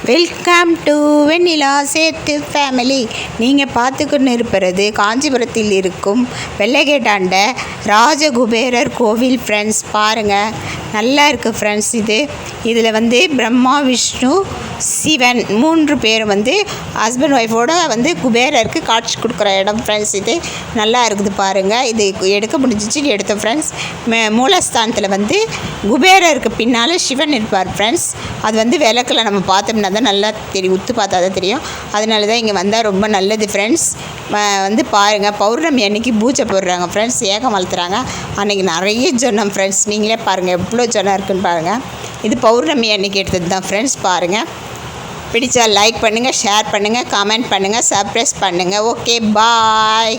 Welcome to Vennila சேட்டு family. நீங்கள் பார்த்துக்கொண்டு இருப்பது காஞ்சிபுரத்தில் இருக்கும் வெள்ளைகேட்டாண்ட ராஜகுபேரர் கோவில் ஃப்ரெண்ட்ஸ். பாருங்கள், நல்லா இருக்குது ஃப்ரெண்ட்ஸ். இதில் பிரம்மா, விஷ்ணு, சிவன் 3 பேர் ஹஸ்பண்ட் ஒய்ஃபோட குபேரருக்கு காட்சி கொடுக்குற இடம் ஃப்ரெண்ட்ஸ். இது நல்லா இருக்குது பாருங்கள். இது எடுக்க முடிஞ்சிச்சு, எடுத்தோம் ஃப்ரெண்ட்ஸ். மூலஸ்தானத்தில் குபேரருக்கு பின்னால் சிவன் இருப்பார் ஃப்ரெண்ட்ஸ். அது விளக்கில் நம்ம பார்த்தோம்னா தான் நல்லா தெரியும், உத்து பார்த்தா தான் தெரியும். அதனால தான் இங்கே வந்தால் ரொம்ப நல்லது ஃப்ரெண்ட்ஸ். பாருங்கள், பௌர்ணமி அன்றைக்கி பூஜை போடுறாங்க ஃப்ரெண்ட்ஸ். ஏகம் வளர்த்துறாங்க. அன்றைக்கி நிறைய ஜனம் ஃப்ரெண்ட்ஸ். நீங்களே பாருங்கள் எவ்வளோ ஜனம் இருக்குதுன்னு பாருங்கள். இது பௌர்ணமி அன்றைக்கி எடுத்தது தான் ஃப்ரெண்ட்ஸ். பாருங்கள், பிடிச்சா லைக் பண்ணுங்கள், ஷேர் பண்ணுங்கள், கமெண்ட் பண்ணுங்கள், சப்ஸ்கிரைப் பண்ணுங்கள். ஓகே, பாய்.